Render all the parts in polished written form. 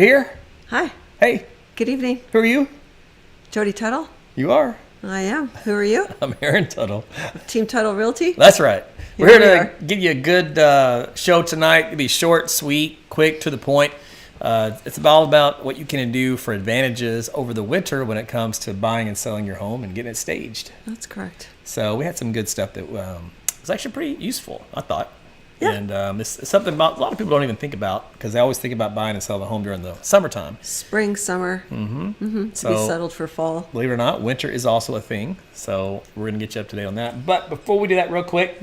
here? Hi. Hey, Good evening. who are you? Jody Tuttle. You are. I am. Who are you? I'm Aaron Tuttle. Team Tuttle Realty. That's right. We're Here here we to are. give you a good show tonight. It'll be short, sweet, quick, to the point. It's all about what you can do for advantages over the winter when it comes to buying and selling your home and getting it staged. That's correct. So we had some good stuff that was actually pretty useful, I thought. Yeah. And it's something about, a lot of people don't even think about because they always think about buying and selling a home during the summertime. Spring, summer. To be So- settled for fall. Believe it or not, winter is also a thing. So we're going to get you up to date on that. But before we do that real quick,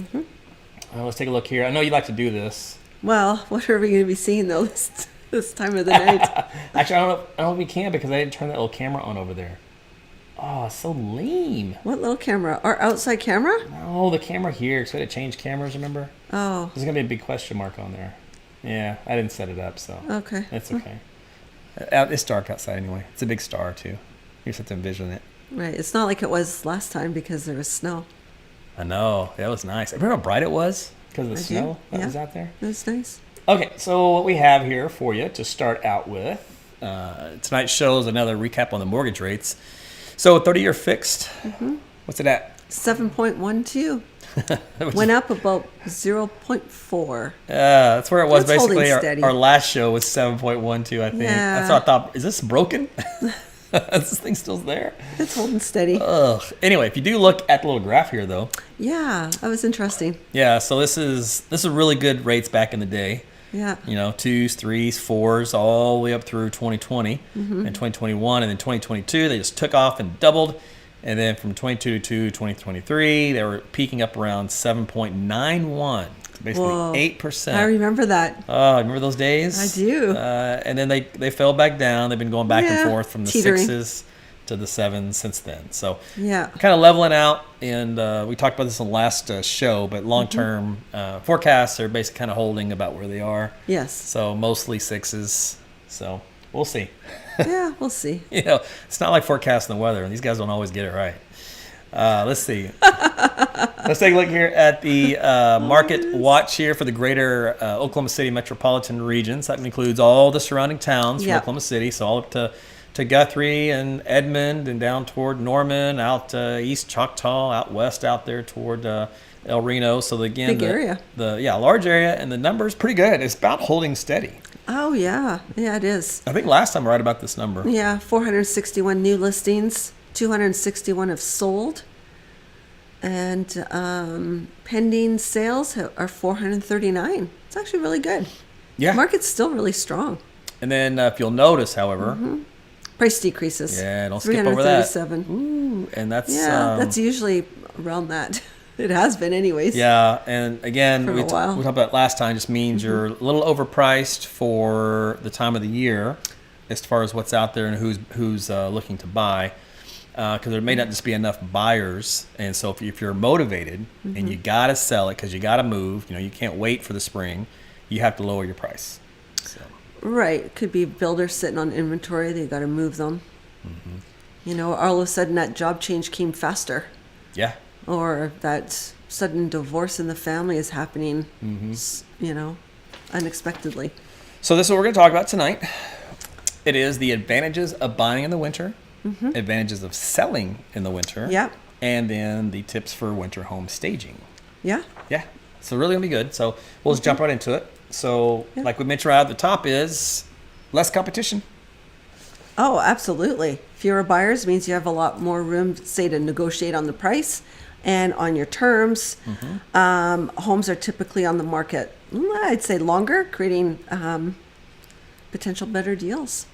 let's take a look here. I know you like to do this. Well, what are we going to be seeing though this time of the night? Actually, I don't know if we can because I didn't turn that little camera on over there. Oh, it's so lame. What little camera? Our outside camera? No, the camera here. So we had to change cameras, remember? Oh, There's going to be a big question mark on there. Yeah, I didn't set it up, so okay. it's okay. It's dark outside anyway. It's a big star, too. You just have to envision it. Right. It's not like it was last time because there was snow. I know. That was nice. Remember how bright it was because of the I do, snow that yeah. was out there? That's nice. Okay, so what we have here for you to start out with, tonight's show is another recap on the mortgage rates. So 30-year fixed, what's it at? 7.12. Which Went is- up about 0.4. that's where it was It's holding basically. steady. Our last show was 7.12, I think. Yeah. That's what I thought. Is this broken? Is this thing still there? It's holding steady. Ugh. Anyway, if you do look at the little graph here, though, Yeah, that was interesting. yeah. So this is really good rates back in the day. Yeah. You know, 2s, 3s, 4s, all the way up through 2020 and 2021, and then 2022 they just took off and doubled, and then from 22 to 2023 they were peaking up around 7.91, basically Whoa. 8%. I remember that. Oh, remember those days? I do. And then they fell back down. They've been going back and Yeah, forth from the teetering. 6s to the 7s since then. So Yeah. kind of leveling out, and we talked about this in the last show, but long-term forecasts are basically kind of holding about where they are. Yes. So mostly 6s. So we'll see. Yeah, we'll see. You know, it's not like forecasting the weather, and these guys don't always get it right. Let's see. Let's take a look here at the market watch here for the greater Oklahoma City metropolitan regions. That includes all the surrounding towns from Yep. Oklahoma City, so all up to Guthrie and Edmond and down toward Norman, out east Choctaw, out west out there toward El Reno. So again, Big area. Large area, and the number's pretty good. It's about holding steady. Oh, yeah. Yeah, it is. I think last time right about this number. Yeah, 461 new listings, 261 have sold, and pending sales are 439. It's actually really good. Yeah. Market's still really strong. And then if you'll notice, however, Price decreases. Yeah, don't skip over that. 337. and that's Yeah, that's usually around that. It has been anyways. yeah, and again, For a we while. talked about last time. Just means you're a little overpriced for the time of the year, as far as what's out there and who's looking to buy, because there may not just be enough buyers. And so if you're motivated and you gotta sell it because you gotta move, you know, you can't wait for the spring, you have to lower your price. So Right. It could be builders sitting on inventory. They got to move them. You know, all of a sudden that job change came faster, yeah, or that sudden divorce in the family is happening, you know, unexpectedly. so this is what we're gonna talk about tonight. It is the advantages of buying in the winter, advantages of selling in the winter, Yeah. and then the tips for winter home staging. Yeah. Yeah, so really gonna be good. So we'll just jump right into it. So Yeah. like we mentioned right at the top is less competition. Oh, absolutely. Fewer buyers means you have a lot more room, say, to negotiate on the price and on your terms. Homes are typically on the market, I'd say, longer, creating potential better deals.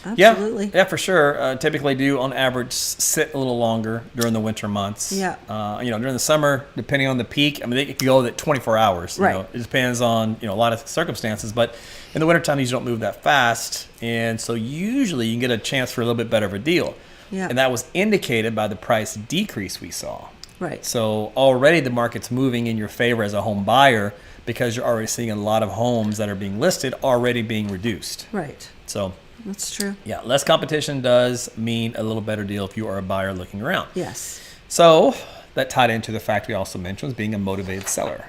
Absolutely. Yeah, for sure. Typically do on average sit a little longer during the winter months. Yeah. You know, during the summer, depending on the peak, I mean, they could go at 24 hours. Right. You know, it depends on, you know, a lot of circumstances, but in the wintertime, these don't move that fast. And so usually you can get a chance for a little bit better of a deal. Yeah. And that was indicated by the price decrease we saw. Right. So already the market's moving in your favor as a home buyer because you're already seeing a lot of homes that are being listed already being reduced. Right. So That's true. yeah, less competition does mean a little better deal if you are a buyer looking around. Yes. So that tied into the fact we also mentioned was being a motivated seller.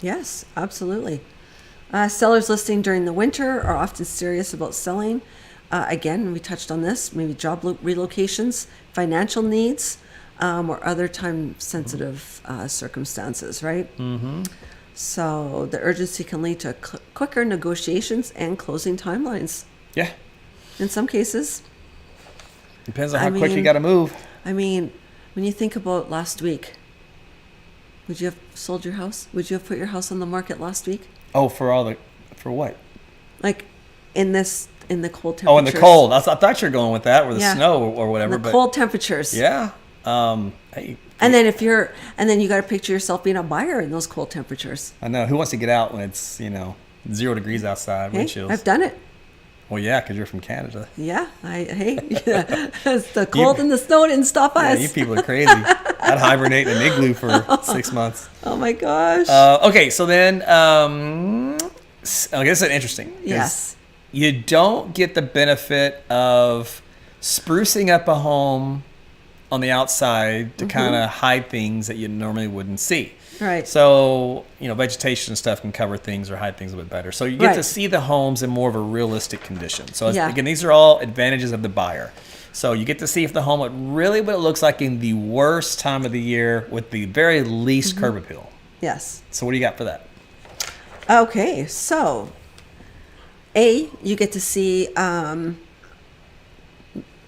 Yes, absolutely. Sellers listing during the winter are often serious about selling. Again, we touched on this, maybe job relocations, financial needs, or other time-sensitive circumstances, right? Mm-hmm. So the urgency can lead to quicker negotiations and closing timelines. Yeah. In some cases. Depends on how quick you got to move. I mean, when you think about last week, would you have sold your house? Would you have put your house on the market last week? Oh, for what? Like in the cold temperatures. Oh, in the cold. I thought you were going with that, or the Yeah. snow or whatever. The cold temperatures. Yeah. Hey. And then you got to picture yourself being a buyer in those cold temperatures. I know. Who wants to get out when it's 0 degrees outside, wind Hey, chills? I've done it. Well, yeah, because you're from Canada. Yeah. It's the cold and the snow didn't stop Yeah, us. you people are crazy. I'd hibernate in an igloo for 6 months. Oh my gosh. Okay, so then, I guess it's interesting. 'Cause Yes. You don't get the benefit of sprucing up a home on the outside to kind of hide things that you normally wouldn't see. Right. So, vegetation and stuff can cover things or hide things a bit better. So you get to Right. see the homes in more of a realistic condition. So Yeah. again, these are all advantages of the buyer. So you get to see if the home what it looks like in the worst time of the year with the very least curb appeal. Yes. So what do you got for that? Okay, so you get to see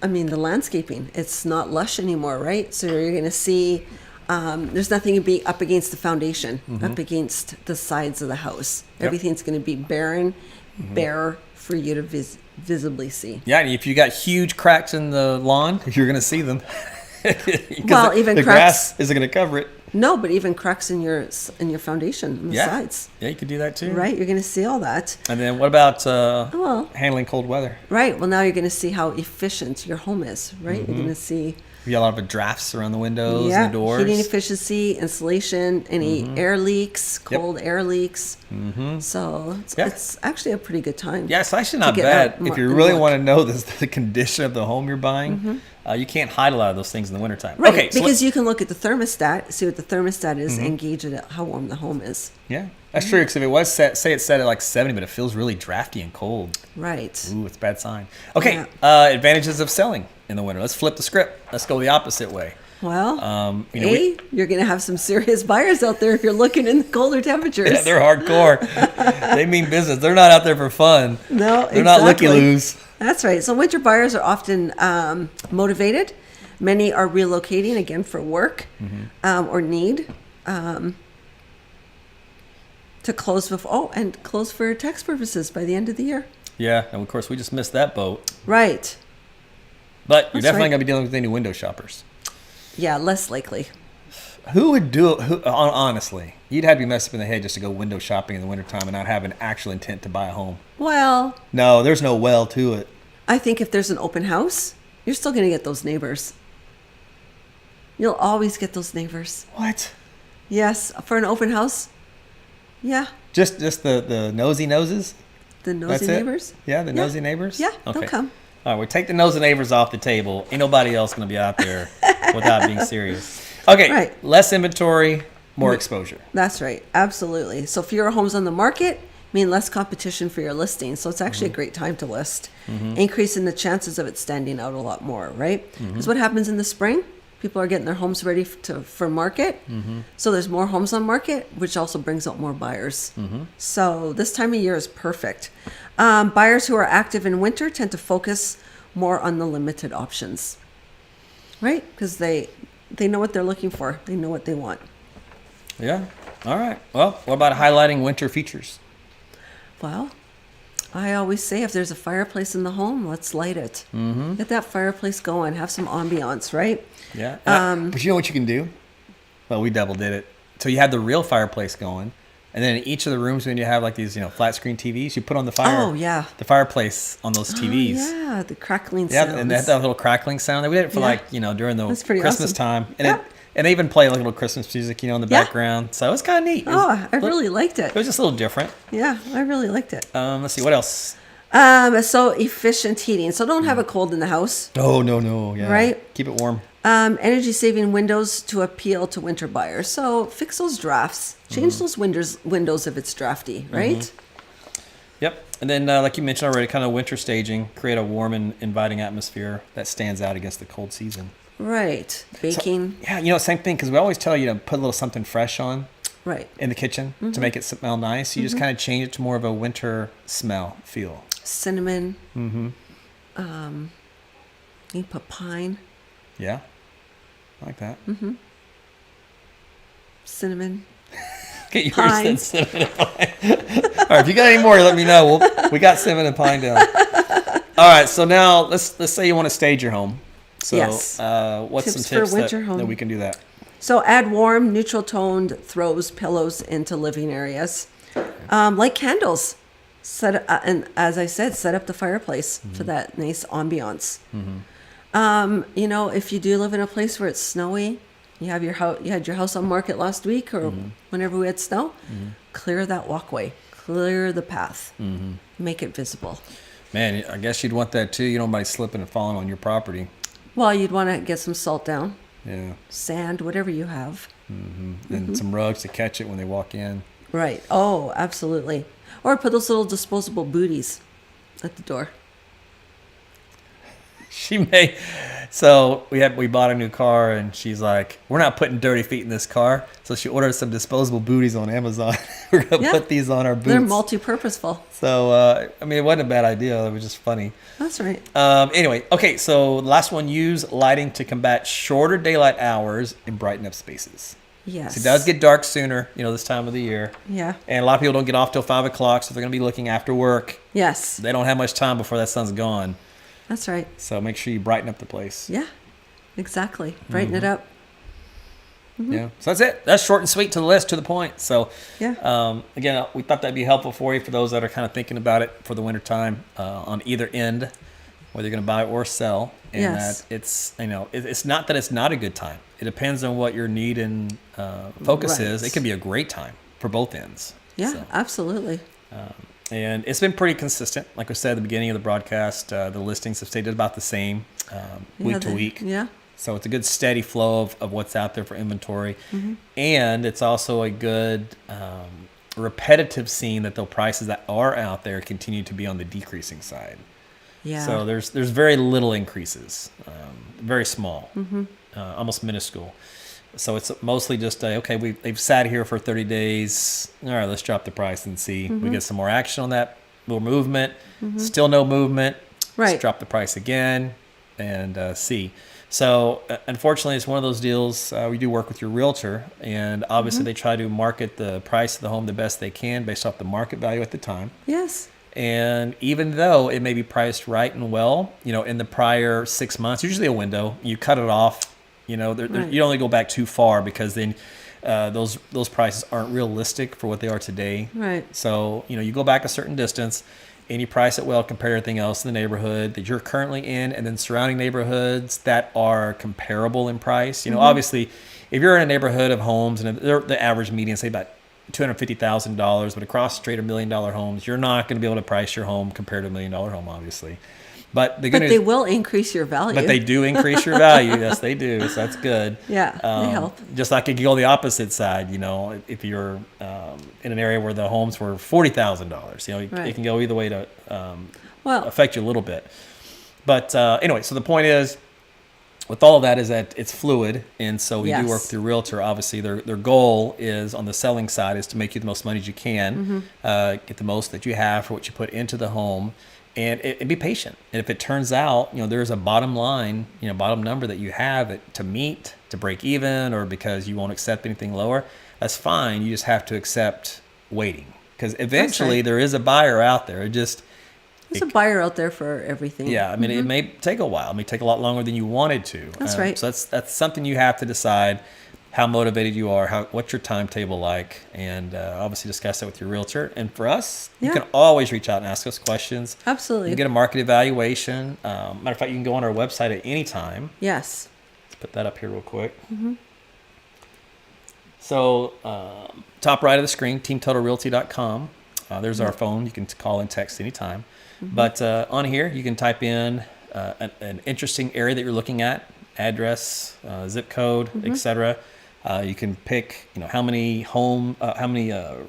the landscaping. It's not lush anymore, right? So you're going to see there's nothing to be up against the foundation, up against the sides of the house. Yep. Everything's going to be bare for you to visibly see. Yeah, and if you got huge cracks in the lawn, you're going to see them. Well, even the cracks- grass isn't going to cover it. No, but even cracks in your foundation on the sides. Yeah, you could do that too. Right, you're going to see all that. And then what about Well- handling cold weather? Right. Well, now you're going to see how efficient your home is. Right. You're going to see. You got a lot of drafts around the windows and the doors. Heating efficiency, insulation, any air leaks, cold air leaks. So it's actually a pretty good time. Yeah, it's actually not get bad. out If you and really look. want to know the condition of the home you're buying, you can't hide a lot of those things in the wintertime. Right, Okay, so because you can look at the thermostat, see what the thermostat is, and gauge it at how warm the home is. yeah, that's true. Because if it was say it's set at like 70, but it feels really drafty and cold, Right. ooh, it's a bad sign. Okay, Yeah. advantages of selling in the winter. Let's flip the script. Let's go the opposite way. Well, we- you're going to have some serious buyers out there if you're looking in the colder temperatures. Yeah, they're hardcore. They mean business. They're not out there for fun. No, They're not exactly. looky-loos. That's right. So winter buyers are often motivated. Many are relocating again for work or need to close close for tax purposes by the end of the year. Yeah, and of course we just missed that boat. Right. But you're That's definitely right. gonna be dealing with any window shoppers. Yeah, less likely. Who would do it? Honestly, you'd have to be messed up in the head just to go window shopping in the wintertime and not have an actual intent to buy a home. Well, No, there's no well to it. I think if there's an open house, you're still going to get those neighbors. You'll always get those neighbors. What? Yes, for an open house. Yeah, Just the nosy noses? the nosy That's neighbors. it? Yeah, the nosy neighbors? Yeah, they'll come. All right, we'll take the nosy neighbors off the table. Ain't nobody else going to be out there without being serious. Okay, Right. less inventory, more exposure. That's right. Absolutely. So fewer homes on the market mean less competition for your listing. So it's actually a great time to list, increasing the chances of it standing out a lot more, right? Because what happens in the spring? People are getting their homes ready for market. So there's more homes on market, which also brings out more buyers. So this time of year is perfect. Buyers who are active in winter tend to focus more on the limited options, right? Because they know what they're looking for. They know what they want. Yeah. All right. Well, what about highlighting winter features? Well, I always say if there's a fireplace in the home, let's light it. Get that fireplace going. Have some ambiance, right? Yeah. But you know what you can do? Well, we double did it. So you have the real fireplace going, and then in each of the rooms, when you have like these, flat screen TVs, you put on the the fireplace on those TVs. Oh, yeah, the crackling Yeah, sounds. and that little crackling sound. We did it for Yeah. during the That's pretty Christmas awesome. time, and Yeah. and they even play like little Christmas music, in the Yeah. background. So it was kind of neat. Oh, I really liked it. It was just a little different. Yeah, I really liked it. Let's see what else. So efficient heating. So don't have it cold in the house. Oh no, yeah. Right? Keep it warm. Energy saving windows to appeal to winter buyers. So fix those drafts. Change those windows if it's drafty, right? Yep. And then, like you mentioned already, kind of winter staging, create a warm and inviting atmosphere that stands out against the cold season. Right. Baking. So, yeah, same thing, because we always tell you to put a little something fresh on Right. in the kitchen to make it smell nice. You just kind of change it to more of a winter smell, feel. Cinnamon. Mm-hmm. You put pine. Yeah. I like that. Cinnamon. Get yours Pine. and cinnamon and pine. All right, if you got any more, let me know. We got cinnamon and pine down. All right, so now let's say you want to stage your home. So, Yes. what's Tips some tips for winter that home. we can do that? So add warm, neutral toned throws, pillows into living areas. Like candles. And as I said, set up the fireplace for that nice ambiance. If you do live in a place where it's snowy, you had your house on market last week or whenever we had snow, clear that walkway, clear the path, make it visible. Man, I guess you'd want that too. You don't mind slipping and falling on your property. Well, you'd want to get some salt down, Yeah. sand, whatever you have. And some rugs to catch it when they walk in. Right. Oh, absolutely. Or put those little disposable booties at the door. She may. So we bought a new car, and she's like, "We're not putting dirty feet in this car." So she ordered some disposable booties on Amazon. We're gonna Yeah. put these on our boots. They're multi-purposeful. So it wasn't a bad idea. It was just funny. That's right. Anyway, okay. So the last one: use lighting to combat shorter daylight hours and brighten up spaces. Yes. So it does get dark sooner, this time of the year. Yeah. And a lot of people don't get off till 5 o'clock, so they're going to be looking after work. Yes. They don't have much time before that sun's gone. That's right. So make sure you brighten up the place. Yeah. Exactly. Brighten it up. Yeah. So that's it. That's short and sweet to the list, to the point. So, Yeah. again, we thought that'd be helpful for you, for those that are kind of thinking about it for the winter time, on either end, whether you're going to buy or sell. And Yes. that it's not that it's not a good time. It depends on what your need and focus Right. is. It can be a great time for both ends. Yeah, So, absolutely. and it's been pretty consistent. Like we said at the beginning of the broadcast, the listings have stayed about the same week to week. Yeah. So it's a good steady flow of what's out there for inventory. And it's also a good repetitive scene that the prices that are out there continue to be on the decreasing side. Yeah. So there's very little increases, very small, almost minuscule. So it's mostly just they've sat here for 30 days. All right, let's drop the price and see. We get some more action on that, more movement. Still no movement. Right. Let's drop the price again and see. So unfortunately, it's one of those deals. We do work with your realtor, and obviously they try to market the price of the home the best they can based off the market value at the time. Yes. And even though it may be priced right and well, in the prior 6 months, usually a window, you cut it off. Right. You only go back too far, because then those prices aren't realistic for what they are today. Right. So you go back a certain distance, and you price it well compared to everything else in the neighborhood that you're currently in, and then surrounding neighborhoods that are comparable in price. Obviously, if you're in a neighborhood of homes and the average median, say about $250,000, but across the street are $1 million homes, you're not going to be able to price your home compared to $1 million home, obviously. But They will increase your value. But they do increase your value. Yes, they do. So that's good. Yeah, they help. Just like it can go the opposite side. If you're in an area where the homes were $40,000, Right. it can go either way to Well, affect you a little bit. But anyway, so the point is, with all of that, is that it's fluid, and so we Yes. do work through realtor. Obviously, their goal is on the selling side is to make you the most money as you can, get the most that you have for what you put into the home, and be patient. And if it turns out, there's a bottom line, bottom number that you have to meet, to break even, or because you won't accept anything lower, that's fine. You just have to accept waiting, because eventually right. there is a buyer out there. there's a buyer out there for everything. Yeah, I mean, it may take a while. It may take a lot longer than you wanted to. That's right. So that's something you have to decide how motivated you are, what's your timetable like, and obviously discuss that with your realtor. And for us, you Yeah. can always reach out and ask us questions. Absolutely. You can get a market evaluation. Matter of fact, you can go on our website at any time. Yes. Let's put that up here real quick. So top right of the screen, teamtotalrealty.com. There's our phone. You can call and text anytime. But on here, you can type in an interesting area that you're looking at, address, zip code, etc. You can pick, how many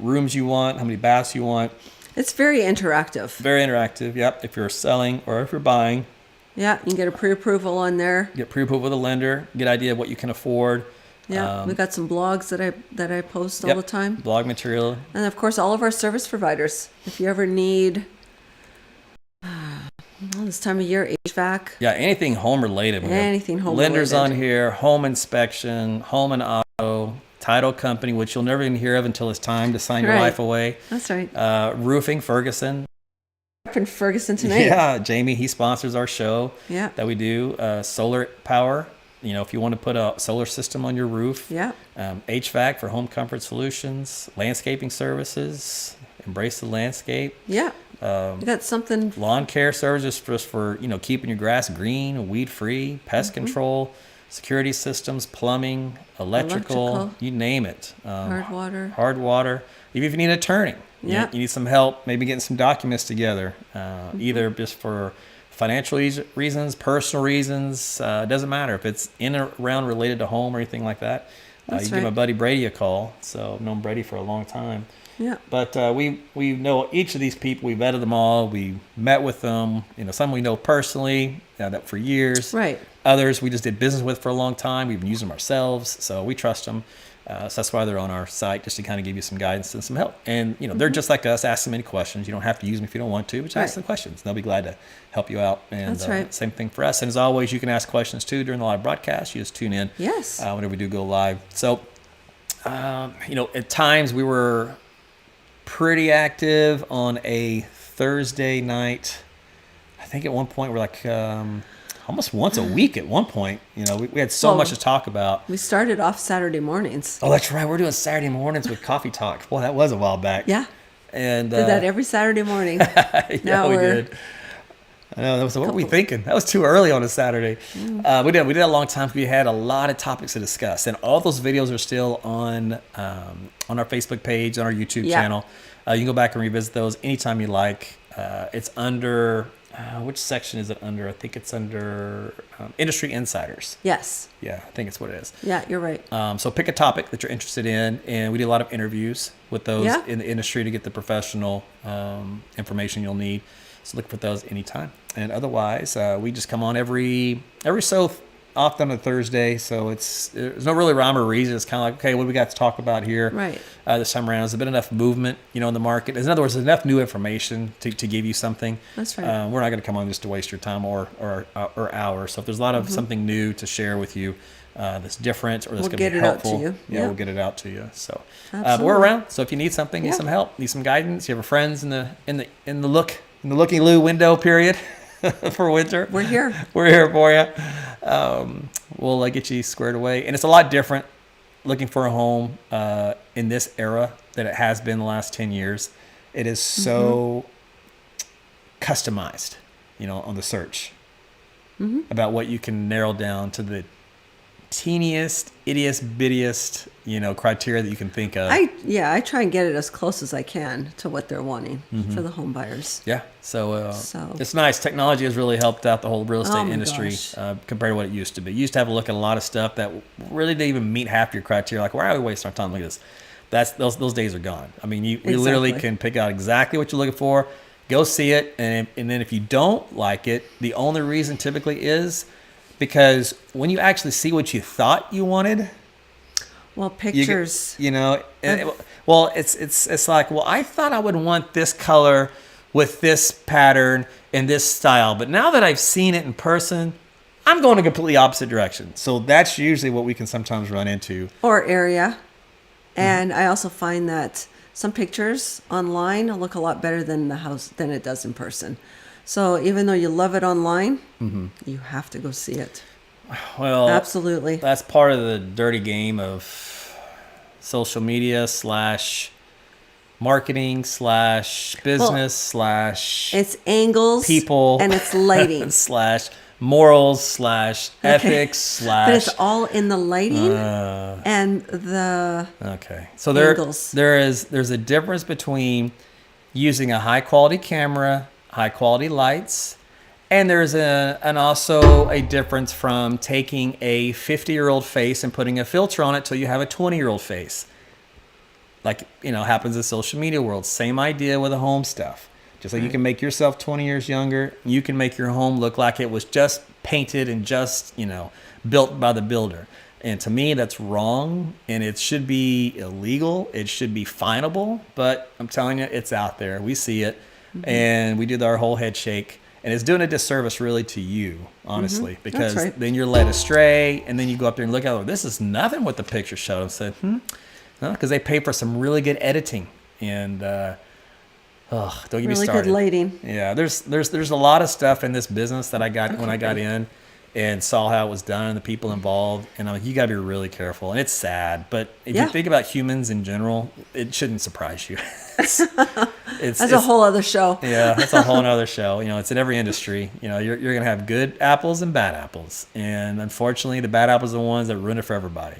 rooms you want, how many baths you want. It's very interactive. Very interactive. Yep. If you're selling or if you're buying, Yeah, you can get a pre-approval on there. get pre-approval with a lender, get an idea of what you can afford. Yeah, we got some blogs that I post all Yep, the time. blog material. And of course, all of our service providers. If you ever need, well, this time of year, HVAC, Yeah, anything home related. We have anything home lenders related. on here, home inspection, home and auto, title company, which you'll never even hear of until it's time to sign your Right. life away. That's right. Roofing, Ferguson. Up in Ferguson tonight. Yeah, Jamie, he sponsors our show Yeah. that we do. Solar power. You know, if you want to put a solar system on your roof. Yeah. HVAC for home comfort solutions, landscaping services, embrace the landscape, Yeah. You got something. lawn care services just for keeping your grass green, weed free, pest control, security systems, plumbing, electrical, you name it. Hard water. Hard water. Even if you need an attorney, Yeah. you need some help, maybe getting some documents together, either just for financial reasons, personal reasons. It doesn't matter if it's in or around related to home or anything like that. That's You give my right. buddy Brady a call. So I've known Brady for a long time. Yeah. But we know each of these people. We vetted them all. We met with them. Some we know personally that for years. Right. Others we just did business with for a long time. We've been using them ourselves, so we trust them. So that's why they're on our site, just to kind of give you some guidance and some help. And they're just like us. Ask them any questions. You don't have to use them if you don't want to, but just ask Right. them questions. They'll be glad to help you out. And That's right. same thing for us. And as always, you can ask questions too during the live broadcast. You just tune in. Yes. Whenever we do go live. So, at times we were pretty active on a Thursday night. I think at one point we're like almost once a week at one point. We had so Well, much to talk about. We started off Saturday mornings. Oh, that's right. We're doing Saturday mornings with Coffee Talk. Boy, that was a while back. Yeah. And Did that every Saturday morning. yeah, Now we we're- did. I know. What were we thinking? That was too early on a Saturday. We did a long time. We had a lot of topics to discuss, and all those videos are still on our Facebook page, on our YouTube Yeah. channel. You can go back and revisit those anytime you like. It's under which section is it under? I think it's under Industry Insiders. Yes. Yeah, I think it's what it is. Yeah, you're right. So pick a topic that you're interested in, and we do a lot of interviews with those Yeah. in the industry to get the professional information you'll need. So look for those anytime. And otherwise, we just come on every so often on a Thursday. So there's no really rhyme or reason. It's kind of like, okay, what do we got to talk about here? Right. This time around, there's been enough movement, in the market. In other words, there's enough new information to give you something. That's right. We're not going to come on just to waste your time or hours. So if there's a lot of something new to share with you that's different or that's We'll going to get be it out to helpful, you. yeah, Yeah. we'll get it out to you. So but we're Absolutely. around. So if you need something, need Yeah. some help, need some guidance, you have friends in the looky-loo window period for winter. We're here. We're here for you. We'll get you squared away. And it's a lot different looking for a home in this era than it has been the last 10 years. It is so customized, on the search about what you can narrow down to the teeniest, ittiest, bittiest, criteria that you can think of. I try and get it as close as I can to what they're wanting for the home buyers. Yeah, so So- it's nice. Technology has really helped out the whole real estate Oh my industry gosh. compared to what it used to be. You used to have a look at a lot of stuff that really didn't even meet half your criteria. Like, why are we wasting our time looking at this? Those days are gone. I mean, you literally Exactly. can pick out exactly what you're looking for, go see it, and then if you don't like it, the only reason typically is because when you actually see what you thought you wanted, Well, you pictures. it's like, well, I thought I would want this color with this pattern and this style, but now that I've seen it in person, I'm going a completely opposite direction. So that's usually what we can sometimes run into. Or area. And I also find that some pictures online look a lot better than the house than it does in person. So even though you love it online, you have to go see it. Well, Absolutely. that's part of the dirty game of social media / marketing / business / It's angles, people and it's lighting. / morals / ethics / But it's all in the lighting and the Okay, so angles. there's a difference between using a high quality camera, high quality lights, and there's also a difference from taking a 50-year-old face and putting a filter on it till you have a 20-year-old face. like, happens in social media world. Same idea with the home stuff. Just like you can make yourself 20 years younger, you can make your home look like it was just painted and just, built by the builder. And to me, that's wrong, and it should be illegal. It should be finable, but I'm telling you, it's out there. We see it, and we do our whole head shake, and it's doing a disservice really to you, honestly, because right. then you're led astray, and then you go up there and look at it, this is nothing what the picture showed. And said, no, because they pay for some really good editing, and don't get me Really started. good lighting. Yeah, there's a lot of stuff in this business that I got when I got in and saw how it was done and the people involved, and I'm like, you got to be really careful. And it's sad, but if you think about humans in general, it shouldn't surprise you. It's That's a whole other show. Yeah, that's a whole other show. It's in every industry. You're going to have good apples and bad apples, and unfortunately, the bad apples are the ones that ruin it for everybody.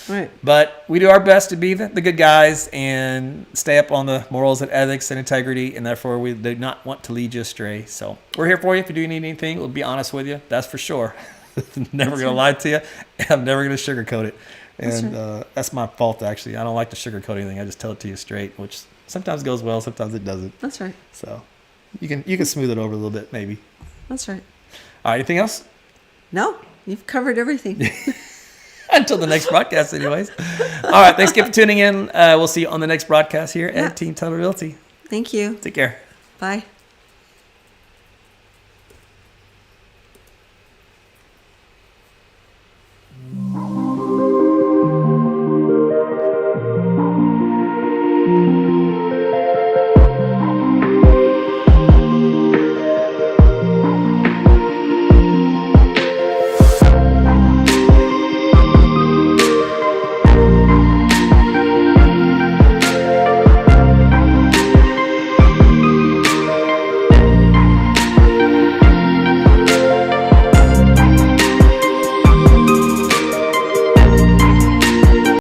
Right. But we do our best to be the good guys and stay up on the morals and ethics and integrity, and therefore we do not want to lead you astray. So we're here for you. If you do need anything, we'll be honest with you. That's for sure. Never going to lie to you. I'm never going to sugarcoat it. And that's my fault, actually. I don't like to sugarcoat anything. I just tell it to you straight, which sometimes goes well, sometimes it doesn't. That's right. So you can smooth it over a little bit, maybe. That's right. All right, anything else? No, you've covered everything. Until the next broadcast, anyways. All right, thanks again for tuning in. We'll see you on the next broadcast here at Team Total Realty. Thank you. Take care. Bye.